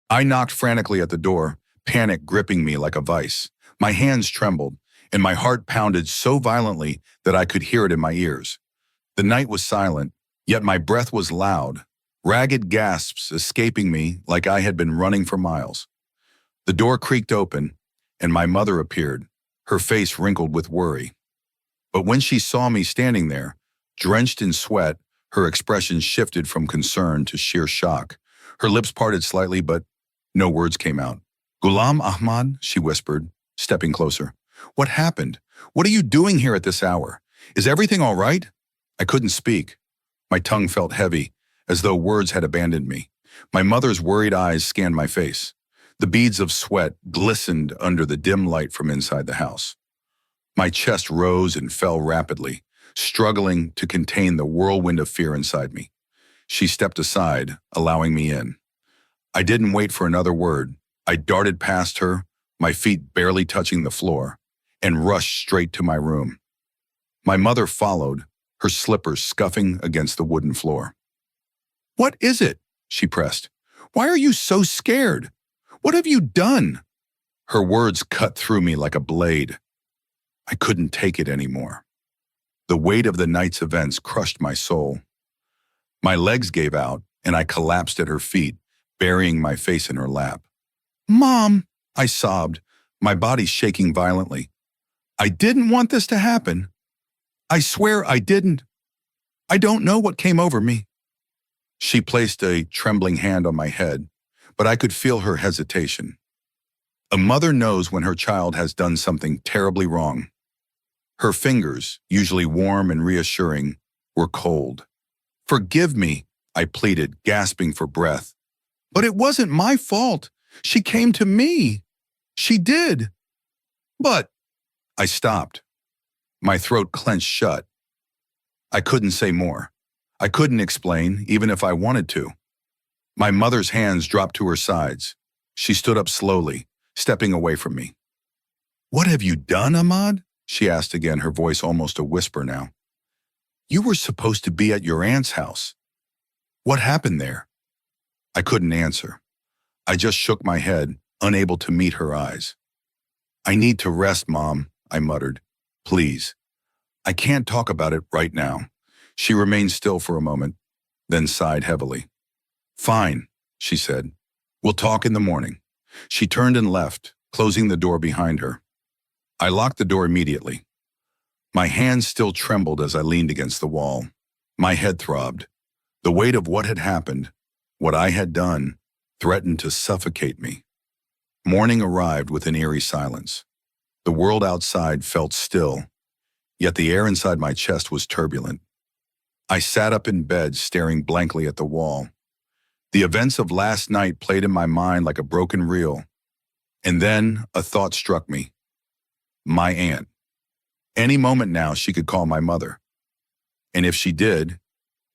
I knocked frantically at the door, panic gripping me like a vice. My hands trembled, and my heart pounded so violently that I could hear it in my ears. The night was silent, yet my breath was loud, ragged gasps escaping me like I had been running for miles. The door creaked open, and my mother appeared, her face wrinkled with worry. But when she saw me standing there, drenched in sweat, her expression shifted from concern to sheer shock. Her lips parted slightly, but no words came out. "Ghulam Ahmad," she whispered, stepping closer. "What happened? What are you doing here at this hour? Is everything all right?" I couldn't speak. My tongue felt heavy, as though words had abandoned me. My mother's worried eyes scanned my face. The beads of sweat glistened under the dim light from inside the house. My chest rose and fell rapidly, struggling to contain the whirlwind of fear inside me. She stepped aside, allowing me in. I didn't wait for another word. I darted past her, my feet barely touching the floor, and rushed straight to my room. My mother followed, her slippers scuffing against the wooden floor. "What is it?" she pressed. "Why are you so scared? What have you done?" Her words cut through me like a blade. I couldn't take it anymore. The weight of the night's events crushed my soul. My legs gave out, and I collapsed at her feet, burying my face in her lap. "Mom," I sobbed, my body shaking violently. "I didn't want this to happen. I swear I didn't. I don't know what came over me." She placed a trembling hand on my head, but I could feel her hesitation. A mother knows when her child has done something terribly wrong. Her fingers, usually warm and reassuring, were cold. "Forgive me," I pleaded, gasping for breath. "But it wasn't my fault. She came to me. She did." "But—" I stopped. My throat clenched shut. I couldn't say more. I couldn't explain, even if I wanted to. My mother's hands dropped to her sides. She stood up slowly, stepping away from me. "What have you done, Ahmad?" she asked again, her voice almost a whisper now. "You were supposed to be at your aunt's house. What happened there?" I couldn't answer. I just shook my head, unable to meet her eyes. "I need to rest, Mom," I muttered. "Please. I can't talk about it right now." She remained still for a moment, then sighed heavily. "Fine," she said. "We'll talk in the morning." She turned and left, closing the door behind her. I locked the door immediately. My hands still trembled as I leaned against the wall. My head throbbed. The weight of what had happened, what I had done, threatened to suffocate me. Morning arrived with an eerie silence. The world outside felt still, yet the air inside my chest was turbulent. I sat up in bed, staring blankly at the wall. The events of last night played in my mind like a broken reel. And then a thought struck me. My aunt. Any moment now she could call my mother. And if she did,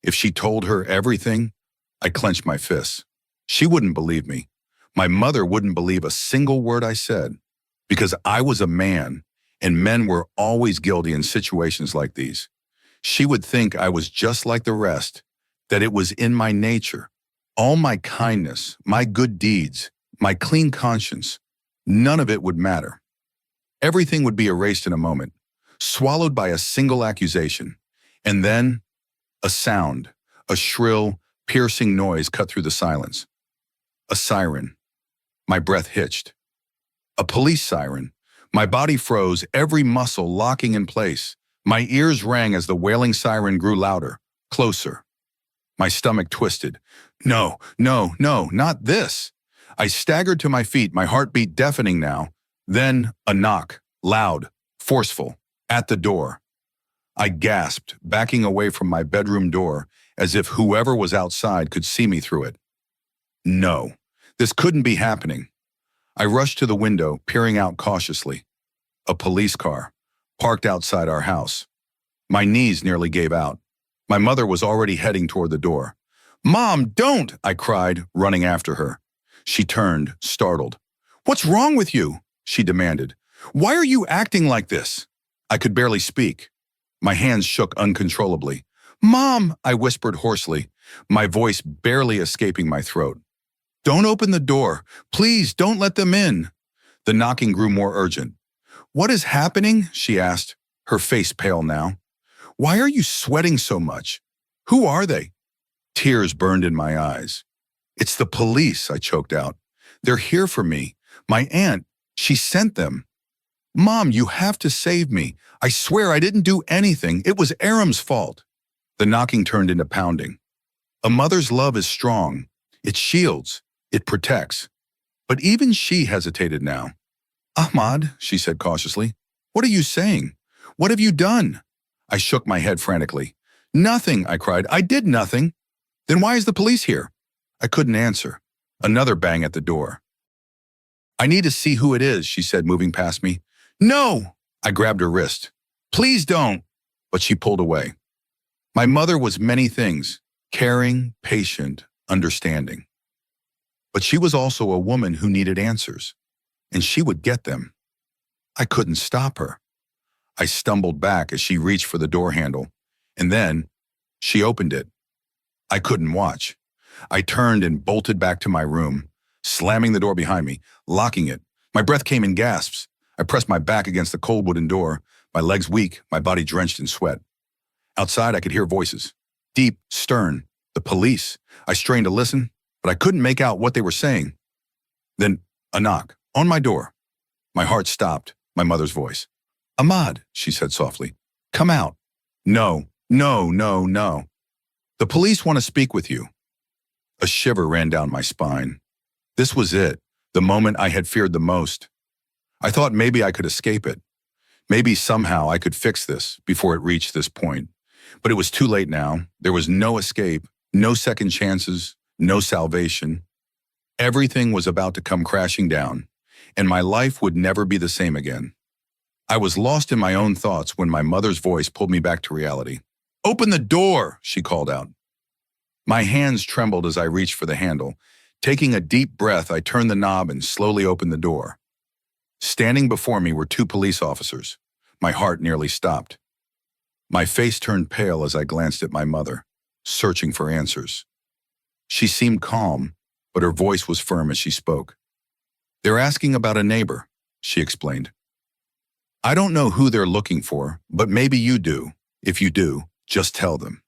if she told her everything, I clenched my fists. She wouldn't believe me. My mother wouldn't believe a single word I said, because I was a man, and men were always guilty in situations like these. She would think I was just like the rest, that it was in my nature. All my kindness, my good deeds, my clean conscience, none of it would matter. Everything would be erased in a moment, swallowed by a single accusation. And then, a sound, a shrill, piercing noise cut through the silence. A siren. My breath hitched. A police siren. My body froze, every muscle locking in place. My ears rang as the wailing siren grew louder, closer. My stomach twisted. No, no, no, not this. I staggered to my feet, my heartbeat deafening now. Then a knock, loud, forceful, at the door. I gasped, backing away from my bedroom door, as if whoever was outside could see me through it. No, this couldn't be happening. I rushed to the window, peering out cautiously. A police car, parked outside our house. My knees nearly gave out. My mother was already heading toward the door. "Mom, don't!" I cried, running after her. She turned, startled. "What's wrong with you?" she demanded. "Why are you acting like this?" I could barely speak. My hands shook uncontrollably. "Mom," I whispered hoarsely, my voice barely escaping my throat. Don't open the door. Please don't let them in. The knocking grew more urgent. What is happening? She asked, her face pale now. Why are you sweating so much? Who are they? Tears burned in my eyes. It's the police, I choked out. They're here for me. My aunt, she sent them. Mom, you have to save me. I swear I didn't do anything. It was Aram's fault. The knocking turned into pounding. A mother's love is strong. It shields. It protects. But even she hesitated now. Ahmad, she said cautiously, what are you saying? What have you done? I shook my head frantically. Nothing, I cried. I did nothing. Then why is the police here? I couldn't answer. Another bang at the door. I need to see who it is, she said, moving past me. No! I grabbed her wrist. Please don't! But she pulled away. My mother was many things, caring, patient, understanding. But she was also a woman who needed answers, and she would get them. I couldn't stop her. I stumbled back as she reached for the door handle, and then she opened it. I couldn't watch. I turned and bolted back to my room, slamming the door behind me, locking it. My breath came in gasps. I pressed my back against the cold wooden door, my legs weak, my body drenched in sweat. Outside, I could hear voices. Deep, stern, the police. I strained to listen, but I couldn't make out what they were saying. Then, a knock, on my door. My heart stopped, my mother's voice. Ahmad, she said softly, come out. No, no, no, no. The police want to speak with you. A shiver ran down my spine. This was it, the moment I had feared the most. I thought maybe I could escape it. Maybe somehow I could fix this before it reached this point. But it was too late now. There was no escape, no second chances, no salvation. Everything was about to come crashing down, and my life would never be the same again. I was lost in my own thoughts when my mother's voice pulled me back to reality. Open the door, she called out. My hands trembled as I reached for the handle. Taking a deep breath, I turned the knob and slowly opened the door. Standing before me were two police officers. My heart nearly stopped. My face turned pale as I glanced at my mother, searching for answers. She seemed calm, but her voice was firm as she spoke. They're asking about a neighbor, she explained. I don't know who they're looking for, but maybe you do. If you do, just tell them.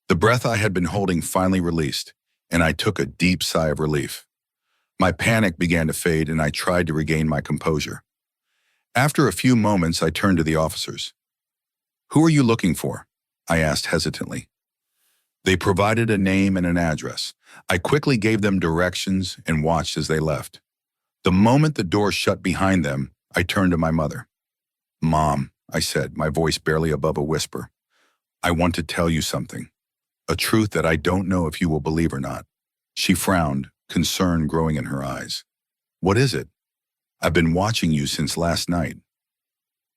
The breath I had been holding finally released, and I took a deep sigh of relief. My panic began to fade, and I tried to regain my composure. After a few moments, I turned to the officers. Who are you looking for? I asked hesitantly. They provided a name and an address. I quickly gave them directions and watched as they left. The moment the door shut behind them, I turned to my mother. Mom, I said, my voice barely above a whisper, I want to tell you something. A truth that I don't know if you will believe or not. She frowned, concern growing in her eyes. What is it? I've been watching you since last night.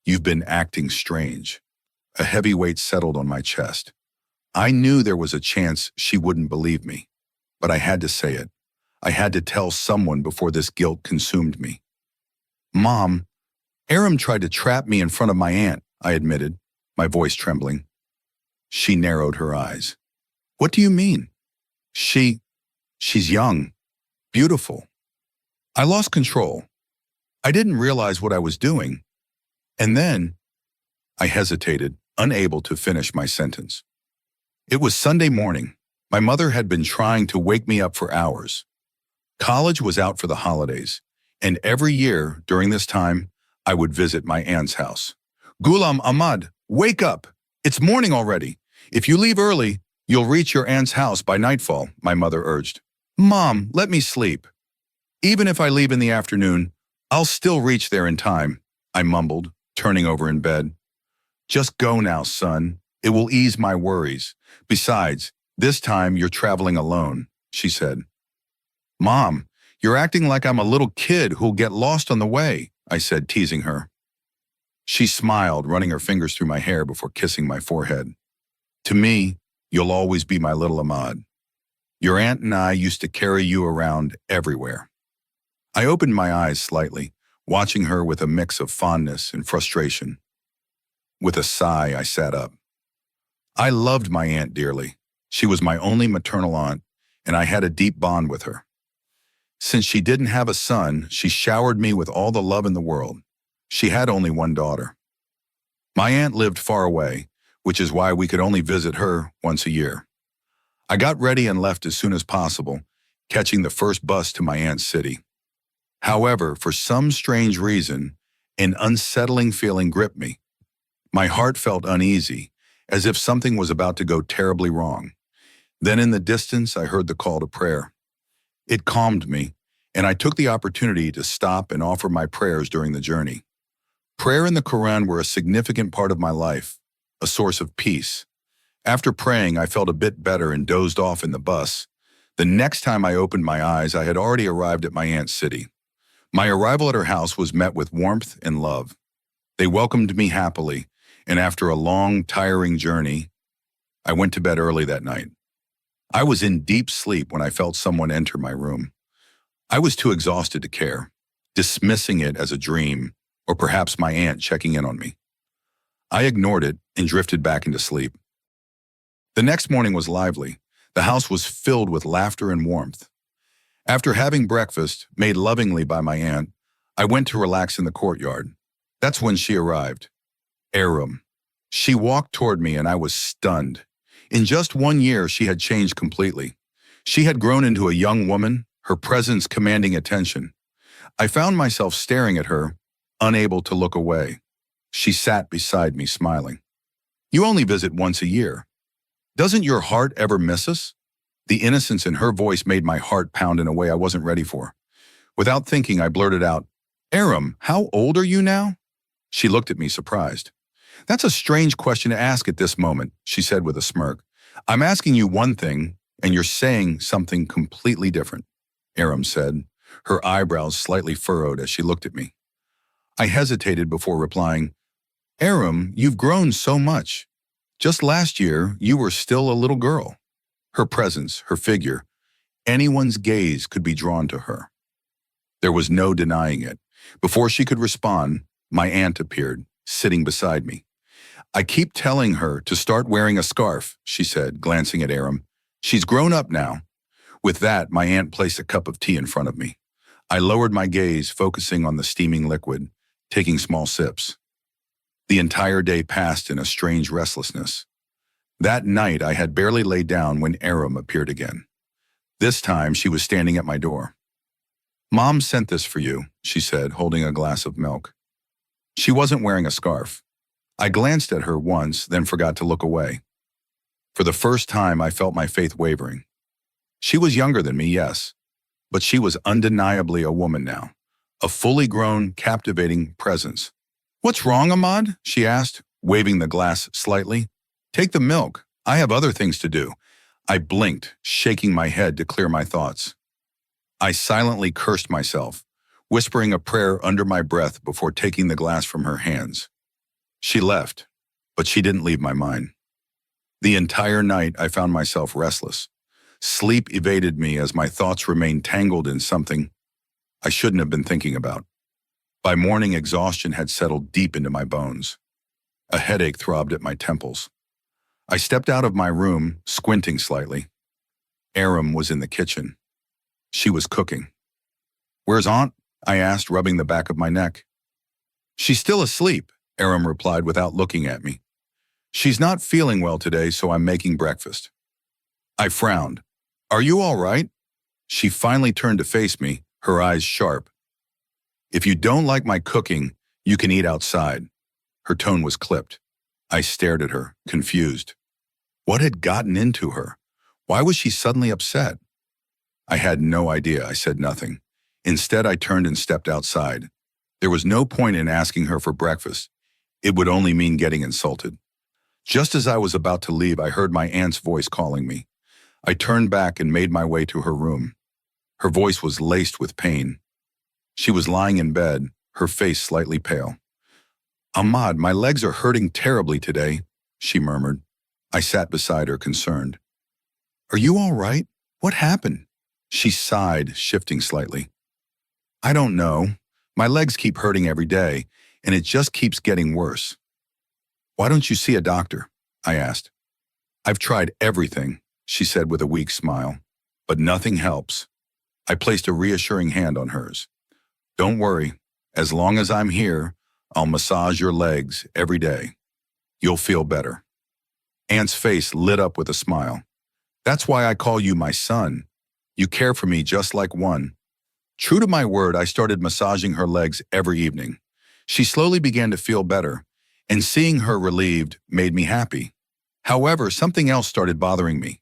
You've been acting strange. A heavy weight settled on my chest. I knew there was a chance she wouldn't believe me, but I had to say it. I had to tell someone before this guilt consumed me. Mom, Aram tried to trap me in front of my aunt, I admitted, my voice trembling. She narrowed her eyes. What do you mean? She's young, beautiful. I lost control. I didn't realize what I was doing. And then, I hesitated, unable to finish my sentence. It was Sunday morning. My mother had been trying to wake me up for hours. College was out for the holidays, and every year during this time, I would visit my aunt's house. Ghulam Ahmad, wake up! It's morning already. If you leave early, you'll reach your aunt's house by nightfall, my mother urged. Mom, let me sleep. Even if I leave in the afternoon, I'll still reach there in time, I mumbled, turning over in bed. Just go now, son. It will ease my worries. Besides, this time you're traveling alone, she said. Mom, you're acting like I'm a little kid who'll get lost on the way, I said, teasing her. She smiled, running her fingers through my hair before kissing my forehead. To me, you'll always be my little Ahmad. Your aunt and I used to carry you around everywhere. I opened my eyes slightly, watching her with a mix of fondness and frustration. With a sigh, I sat up. I loved my aunt dearly. She was my only maternal aunt, and I had a deep bond with her. Since she didn't have a son, she showered me with all the love in the world. She had only one daughter. My aunt lived far away, which is why we could only visit her once a year. I got ready and left as soon as possible, catching the first bus to my aunt's city. However, for some strange reason, an unsettling feeling gripped me. My heart felt uneasy, as if something was about to go terribly wrong. Then in the distance, I heard the call to prayer. It calmed me, and I took the opportunity to stop and offer my prayers during the journey. Prayer and the Quran were a significant part of my life, a source of peace. After praying, I felt a bit better and dozed off in the bus. The next time I opened my eyes, I had already arrived at my aunt's city. My arrival at her house was met with warmth and love. They welcomed me happily, and after a long, tiring journey, I went to bed early that night. I was in deep sleep when I felt someone enter my room. I was too exhausted to care, dismissing it as a dream, or perhaps my aunt checking in on me. I ignored it and drifted back into sleep. The next morning was lively. The house was filled with laughter and warmth. After having breakfast, made lovingly by my aunt, I went to relax in the courtyard. That's when she arrived. Aram. She walked toward me and I was stunned. In just 1 year, she had changed completely. She had grown into a young woman, her presence commanding attention. I found myself staring at her, unable to look away. She sat beside me, smiling. "You only visit once a year. Doesn't your heart ever miss us?" The innocence in her voice made my heart pound in a way I wasn't ready for. Without thinking, I blurted out, "Aram, how old are you now?" She looked at me surprised. "That's a strange question to ask at this moment," she said with a smirk. "I'm asking you one thing, and you're saying something completely different," Aram said, her eyebrows slightly furrowed as she looked at me. I hesitated before replying, "Aram, you've grown so much. Just last year, you were still a little girl." Her presence, her figure, anyone's gaze could be drawn to her. There was no denying it. Before she could respond, my aunt appeared, sitting beside me. "I keep telling her to start wearing a scarf," she said, glancing at Aram. "She's grown up now." With that, my aunt placed a cup of tea in front of me. I lowered my gaze, focusing on the steaming liquid, taking small sips. The entire day passed in a strange restlessness. That night, I had barely laid down when Aram appeared again. This time, she was standing at my door. "Mom sent this for you," she said, holding a glass of milk. She wasn't wearing a scarf. I glanced at her once, then forgot to look away. For the first time, I felt my faith wavering. She was younger than me, yes, but she was undeniably a woman now, a fully grown, captivating presence. "What's wrong, Ahmad?" she asked, waving the glass slightly. "Take the milk. I have other things to do." I blinked, shaking my head to clear my thoughts. I silently cursed myself, whispering a prayer under my breath before taking the glass from her hands. She left, but she didn't leave my mind. The entire night, I found myself restless. Sleep evaded me as my thoughts remained tangled in something I shouldn't have been thinking about. By morning, exhaustion had settled deep into my bones. A headache throbbed at my temples. I stepped out of my room, squinting slightly. Aram was in the kitchen. She was cooking. "Where's Aunt?" I asked, rubbing the back of my neck. "She's still asleep," Aram replied without looking at me. "She's not feeling well today, so I'm making breakfast." I frowned. "Are you all right?" She finally turned to face me, her eyes sharp. "If you don't like my cooking, you can eat outside." Her tone was clipped. I stared at her, confused. What had gotten into her? Why was she suddenly upset? I had no idea. I said nothing. Instead, I turned and stepped outside. There was no point in asking her for breakfast. It would only mean getting insulted. Just as I was about to leave, I heard my aunt's voice calling me. I turned back and made my way to her room. Her voice was laced with pain. She was lying in bed, her face slightly pale. "Ahmad, my legs are hurting terribly today," she murmured. I sat beside her, concerned. "Are you all right? What happened?" She sighed, shifting slightly. "I don't know. My legs keep hurting every day, and it just keeps getting worse." "Why don't you see a doctor?" I asked. "I've tried everything," she said with a weak smile, "but nothing helps." I placed a reassuring hand on hers. Don't worry. As long as I'm here, I'll massage your legs every day. You'll feel better. Aunt's face lit up with a smile. That's why I call you my son. You care for me just like one. True to my word, I started massaging her legs every evening. She slowly began to feel better, and seeing her relieved made me happy. However, something else started bothering me.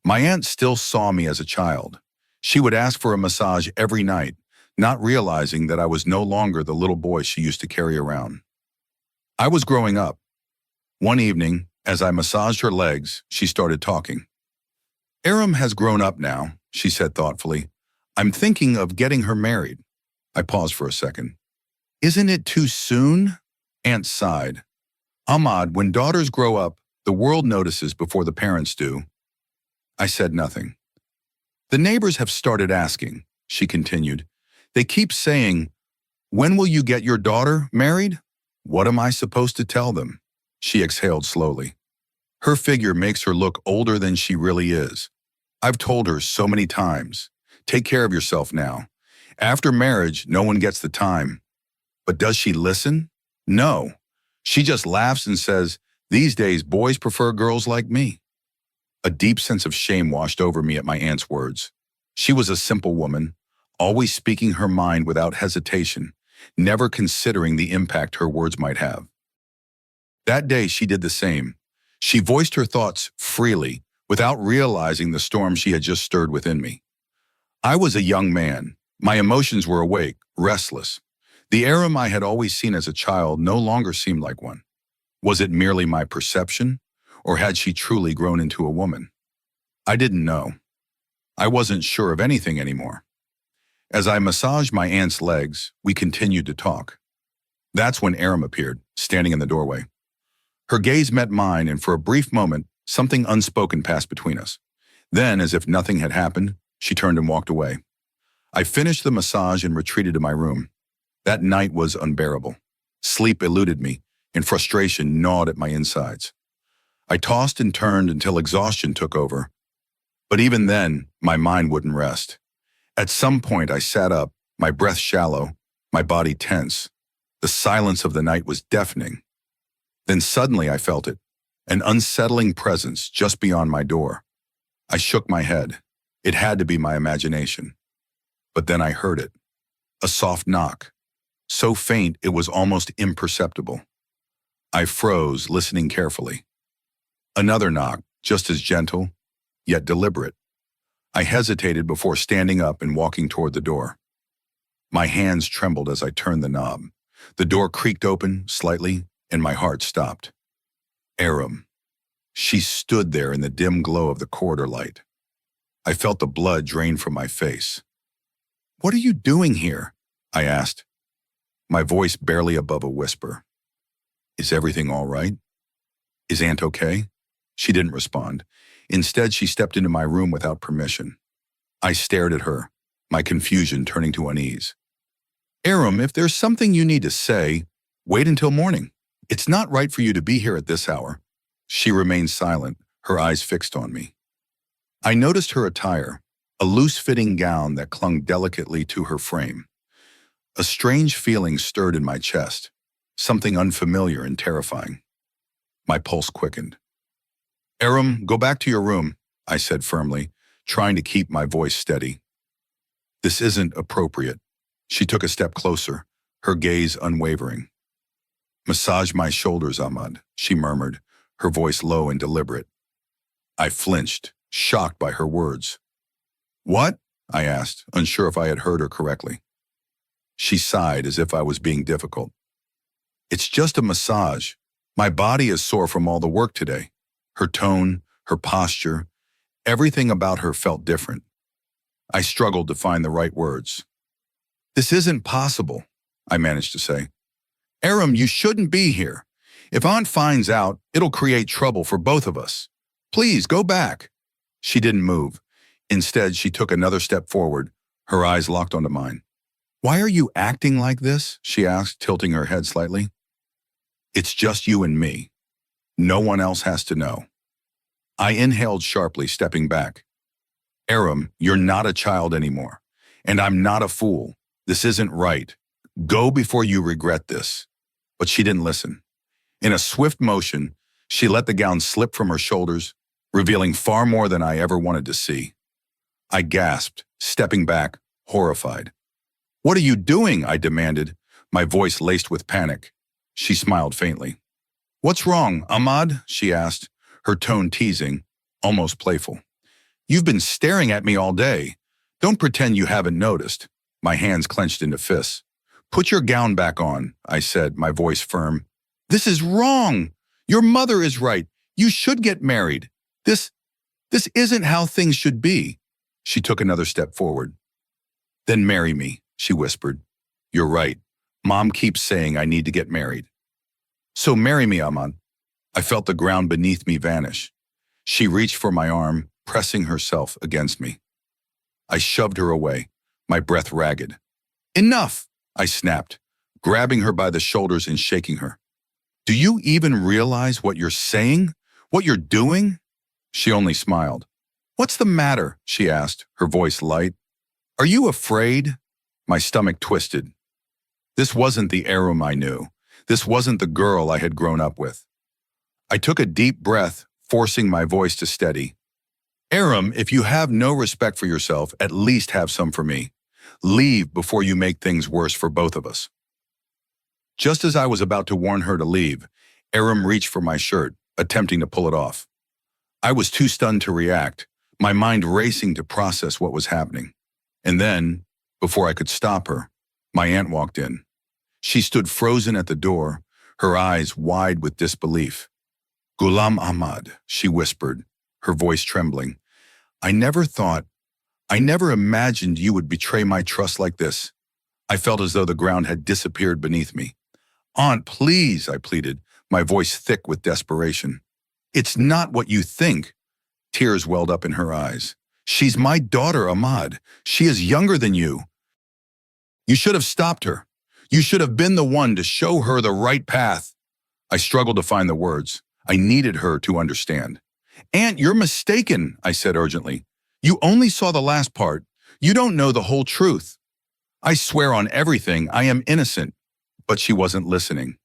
My aunt still saw me as a child. She would ask for a massage every night, not realizing that I was no longer the little boy she used to carry around. I was growing up. One evening, as I massaged her legs, she started talking. Aram has grown up now, she said thoughtfully. I'm thinking of getting her married. I paused for a second. Isn't it too soon? Aunt sighed. Ahmad, when daughters grow up, the world notices before the parents do. I said nothing. The neighbors have started asking, she continued. They keep saying, when will you get your daughter married? What am I supposed to tell them? She exhaled slowly. Her figure makes her look older than she really is. I've told her so many times, take care of yourself now. After marriage, no one gets the time. But does she listen? No. She just laughs and says, these days boys prefer girls like me. A deep sense of shame washed over me at my aunt's words. She was a simple woman, always speaking her mind without hesitation, never considering the impact her words might have. That day she did the same. She voiced her thoughts freely, without realizing the storm she had just stirred within me. I was a young man. My emotions were awake, restless. The Aram I had always seen as a child no longer seemed like one. Was it merely my perception, or had she truly grown into a woman? I didn't know. I wasn't sure of anything anymore. As I massaged my aunt's legs, we continued to talk. That's when Aram appeared, standing in the doorway. Her gaze met mine, and for a brief moment, something unspoken passed between us. Then, as if nothing had happened, she turned and walked away. I finished the massage and retreated to my room. That night was unbearable. Sleep eluded me, and frustration gnawed at my insides. I tossed and turned until exhaustion took over. But even then, my mind wouldn't rest. At some point, I sat up, my breath shallow, my body tense. The silence of the night was deafening. Then suddenly I felt it, an unsettling presence just beyond my door. I shook my head. It had to be my imagination. But then I heard it. A soft knock. So faint it was almost imperceptible. I froze, listening carefully. Another knock, just as gentle, yet deliberate. I hesitated before standing up and walking toward the door. My hands trembled as I turned the knob. The door creaked open slightly, and my heart stopped. Aram. She stood there in the dim glow of the corridor light. I felt the blood drain from my face. What are you doing here? I asked, my voice barely above a whisper. Is everything all right? Is Aunt okay? She didn't respond. Instead, she stepped into my room without permission. I stared at her, my confusion turning to unease. Aram, if there's something you need to say, wait until morning. It's not right for you to be here at this hour. She remained silent, her eyes fixed on me. I noticed her attire, a loose-fitting gown that clung delicately to her frame. A strange feeling stirred in my chest, something unfamiliar and terrifying. My pulse quickened. Aram, go back to your room, I said firmly, trying to keep my voice steady. This isn't appropriate. She took a step closer, her gaze unwavering. Massage my shoulders, Ahmad, she murmured, her voice low and deliberate. I flinched, shocked by her words. What? I asked, unsure if I had heard her correctly. She sighed as if I was being difficult. It's just a massage. My body is sore from all the work today. Her tone, her posture, everything about her felt different. I struggled to find the right words. This isn't possible, I managed to say. Aram, you shouldn't be here. If Aunt finds out, it'll create trouble for both of us. Please, go back. She didn't move. Instead, she took another step forward, her eyes locked onto mine. Why are you acting like this? She asked, tilting her head slightly. It's just you and me. No one else has to know. I inhaled sharply, stepping back. Aram, you're not a child anymore. And I'm not a fool. This isn't right. Go before you regret this. But she didn't listen. In a swift motion, she let the gown slip from her shoulders, revealing far more than I ever wanted to see. I gasped, stepping back, horrified. "What are you doing?" I demanded, my voice laced with panic. She smiled faintly. "What's wrong, Ahmad?" she asked, her tone teasing, almost playful. "You've been staring at me all day. Don't pretend you haven't noticed." My hands clenched into fists. "Put your gown back on," I said, my voice firm. "This is wrong. Your mother is right. You should get married. This isn't how things should be." She took another step forward. "Then marry me," she whispered. "You're right. Mom keeps saying I need to get married. So marry me, Ahmad." I felt the ground beneath me vanish. She reached for my arm, pressing herself against me. I shoved her away, my breath ragged. "Enough!" I snapped, grabbing her by the shoulders and shaking her. "Do you even realize what you're saying? What you're doing?" She only smiled. "What's the matter?" she asked, her voice light. "Are you afraid?" My stomach twisted. This wasn't the Aram I knew. This wasn't the girl I had grown up with. I took a deep breath, forcing my voice to steady. "Aram, if you have no respect for yourself, at least have some for me. Leave before you make things worse for both of us." Just as I was about to warn her to leave, Aram reached for my shirt, attempting to pull it off. I was too stunned to react, my mind racing to process what was happening. And then, before I could stop her, my aunt walked in. She stood frozen at the door, her eyes wide with disbelief. "Ghulam Ahmad," she whispered, her voice trembling. I never imagined you would betray my trust like this." I felt as though the ground had disappeared beneath me. "Aunt, please," I pleaded, my voice thick with desperation. "It's not what you think." Tears welled up in her eyes. "She's my daughter, Ahmad. She is younger than you. You should have stopped her. You should have been the one to show her the right path." I struggled to find the words. I needed her to understand. "Aunt, you're mistaken," I said urgently. "You only saw the last part. You don't know the whole truth." "I swear on everything, I am innocent." But she wasn't listening.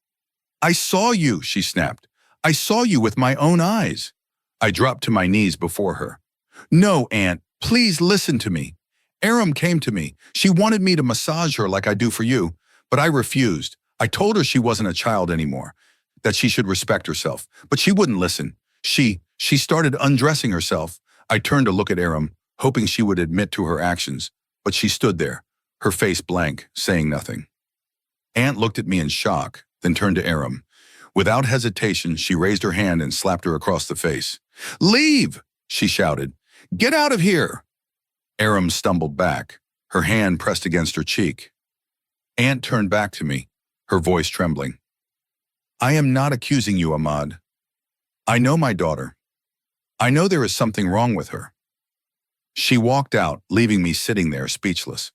"I saw you," she snapped. "I saw you with my own eyes." I dropped to my knees before her. "No, Aunt, please listen to me. Aram came to me. She wanted me to massage her like I do for you, but I refused. I told her she wasn't a child anymore, that she should respect herself, but she wouldn't listen. She started undressing herself. I turned to look at Aram, hoping she would admit to her actions, but she stood there, her face blank, saying nothing. Aunt looked at me in shock, then turned to Aram. Without hesitation, she raised her hand and slapped her across the face. "Leave!" she shouted. "Get out of here!" Aram stumbled back, her hand pressed against her cheek. Aunt turned back to me, her voice trembling. "I am not accusing you, Ahmad. I know my daughter. I know there is something wrong with her." She walked out, leaving me sitting there speechless.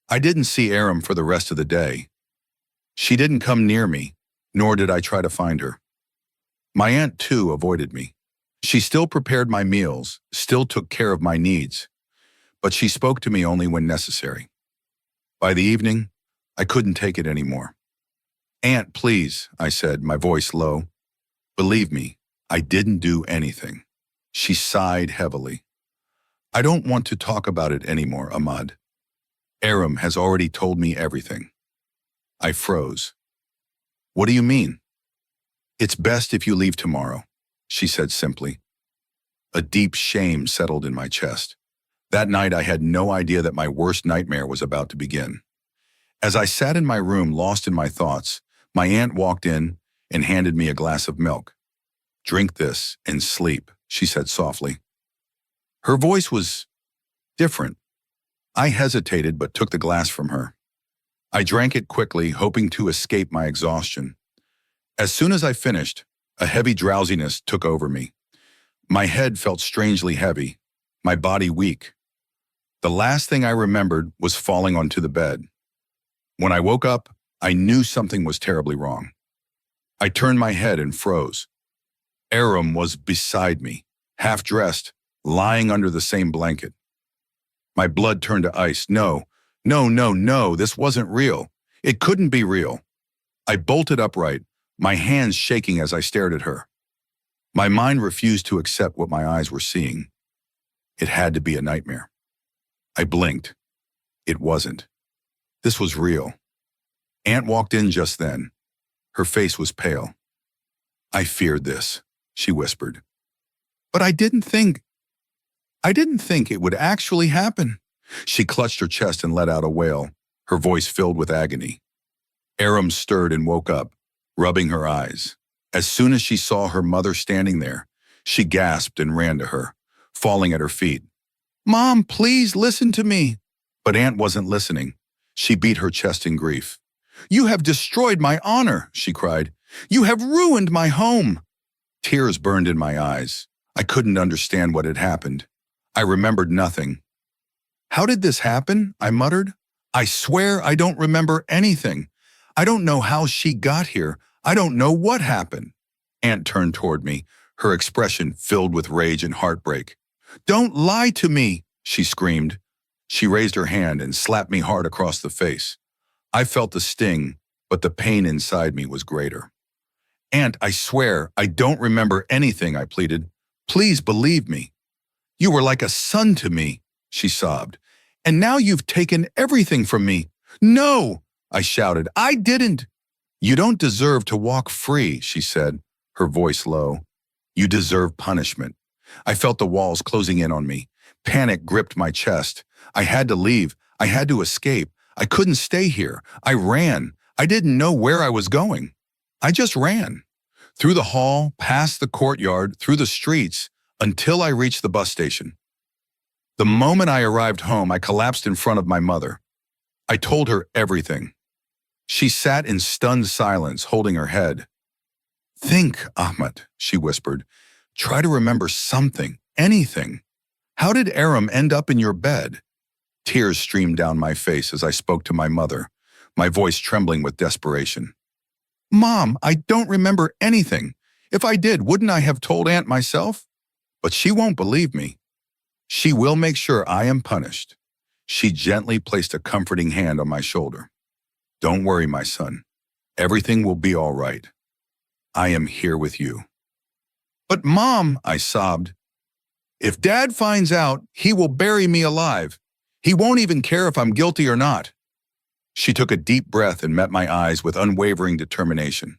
I didn't see Aram for the rest of the day. She didn't come near me, nor did I try to find her. My aunt, too, avoided me. She still prepared my meals, still took care of my needs, but she spoke to me only when necessary. By the evening, I couldn't take it anymore. "Aunt, please," I said, my voice low. "Believe me, I didn't do anything." She sighed heavily. "I don't want to talk about it anymore, Ahmad. Aram has already told me everything." I froze. "What do you mean?" "It's best if you leave tomorrow," she said simply. A deep shame settled in my chest. That night I had no idea that my worst nightmare was about to begin. As I sat in my room lost in my thoughts, my aunt walked in and handed me a glass of milk. "Drink this and sleep," she said softly. Her voice was different. I hesitated but took the glass from her. I drank it quickly, hoping to escape my exhaustion. As soon as I finished, a heavy drowsiness took over me. My head felt strangely heavy, my body weak. The last thing I remembered was falling onto the bed. When I woke up, I knew something was terribly wrong. I turned my head and froze. Aram was beside me, half dressed, lying under the same blanket. My blood turned to ice. No, no, no, no, this wasn't real. It couldn't be real. I bolted upright, my hands shaking as I stared at her. My mind refused to accept what my eyes were seeing. It had to be a nightmare. I blinked. It wasn't. This was real. Aunt walked in just then. Her face was pale. I feared this, she whispered. But I didn't think it would actually happen. She clutched her chest and let out a wail, her voice filled with agony. Aram stirred and woke up, rubbing her eyes. As soon as she saw her mother standing there, she gasped and ran to her, falling at her feet. Mom, please listen to me. But Aunt wasn't listening. She beat her chest in grief. You have destroyed my honor, she cried. You have ruined my home. Tears burned in my eyes. I couldn't understand what had happened. I remembered nothing. How did this happen? I muttered. I swear I don't remember anything. I don't know how she got here. I don't know what happened. Aunt turned toward me, her expression filled with rage and heartbreak. Don't lie to me, she screamed. She raised her hand and slapped me hard across the face. I felt the sting, but the pain inside me was greater. Aunt, I swear, I don't remember anything, I pleaded. Please believe me. You were like a son to me, she sobbed. And now you've taken everything from me. No, I shouted. I didn't. You don't deserve to walk free, she said, her voice low. You deserve punishment. I felt the walls closing in on me. Panic gripped my chest. I had to leave. I had to escape. I couldn't stay here. I ran. I didn't know where I was going. I just ran. Through the hall, past the courtyard, through the streets, until I reached the bus station. The moment I arrived home, I collapsed in front of my mother. I told her everything. She sat in stunned silence, holding her head. Think, Ahmed, she whispered. Try to remember something, anything. How did Aram end up in your bed? Tears streamed down my face as I spoke to my mother, my voice trembling with desperation. Mom, I don't remember anything. If I did, wouldn't I have told Aunt myself? But she won't believe me. She will make sure I am punished. She gently placed a comforting hand on my shoulder. Don't worry, my son. Everything will be all right. I am here with you. But Mom, I sobbed. If Dad finds out, he will bury me alive. He won't even care if I'm guilty or not. She took a deep breath and met my eyes with unwavering determination.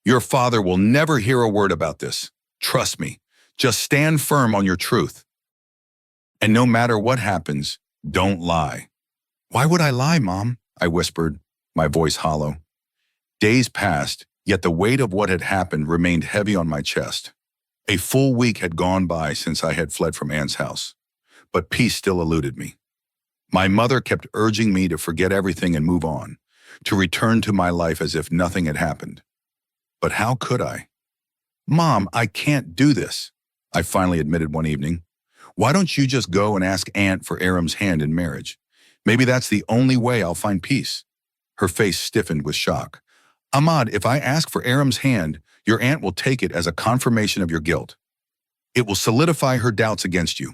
Your father will never hear a word about this. Trust me. Just stand firm on your truth. And no matter what happens, don't lie. Why would I lie, Mom? I whispered, my voice hollow. Days passed, yet the weight of what had happened remained heavy on my chest. A full week had gone by since I had fled from Aunt's house, but peace still eluded me. My mother kept urging me to forget everything and move on, to return to my life as if nothing had happened. But how could I? Mom, I can't do this, I finally admitted one evening. Why don't you just go and ask Aunt for Aram's hand in marriage? Maybe that's the only way I'll find peace. Her face stiffened with shock. Ahmad, if I ask for Aram's hand, your aunt will take it as a confirmation of your guilt. It will solidify her doubts against you.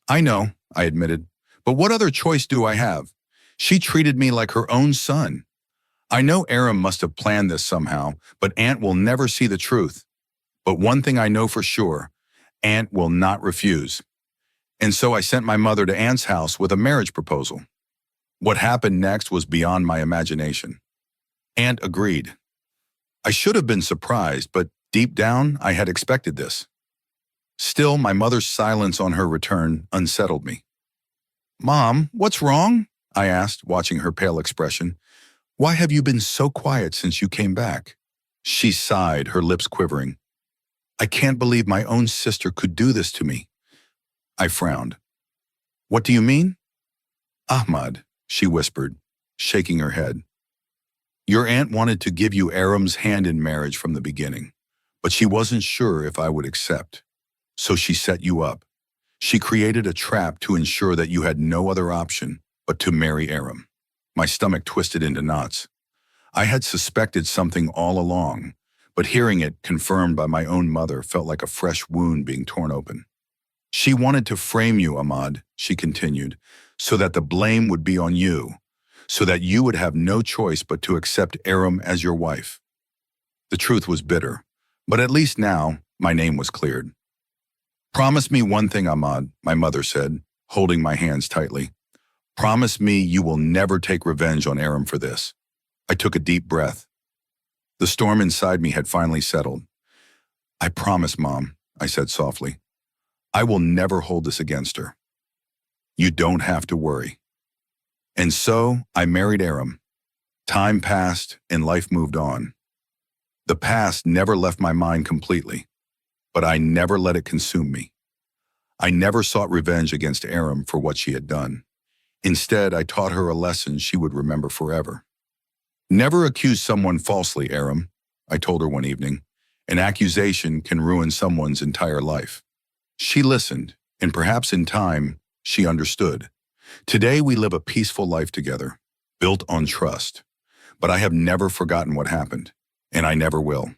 I know, I admitted, but what other choice do I have? She treated me like her own son. I know Aram must have planned this somehow, but Aunt will never see the truth. But one thing I know for sure, Aunt will not refuse. And so I sent my mother to Aunt's house with a marriage proposal. What happened next was beyond my imagination. Aunt agreed. I should have been surprised, but deep down, I had expected this. Still, my mother's silence on her return unsettled me. Mom, what's wrong? I asked, watching her pale expression. Why have you been so quiet since you came back? She sighed, her lips quivering. I can't believe my own sister could do this to me. I frowned. What do you mean? Ahmad, she whispered, shaking her head. Your aunt wanted to give you Aram's hand in marriage from the beginning, but she wasn't sure if I would accept. So she set you up. She created a trap to ensure that you had no other option but to marry Aram. My stomach twisted into knots. I had suspected something all along, but hearing it confirmed by my own mother felt like a fresh wound being torn open. She wanted to frame you, Ahmad, she continued, so that the blame would be on you, so that you would have no choice but to accept Aram as your wife. The truth was bitter, but at least now my name was cleared. Promise me one thing, Ahmad, my mother said, holding my hands tightly. Promise me you will never take revenge on Aram for this. I took a deep breath. The storm inside me had finally settled. I promise, Mom, I said softly. I will never hold this against her. You don't have to worry. And so I married Aram. Time passed and life moved on. The past never left my mind completely, but I never let it consume me. I never sought revenge against Aram for what she had done. Instead, I taught her a lesson she would remember forever. Never accuse someone falsely, Aram, I told her one evening. An accusation can ruin someone's entire life. She listened, and perhaps in time, she understood. Today we live a peaceful life together, built on trust. But I have never forgotten what happened, and I never will.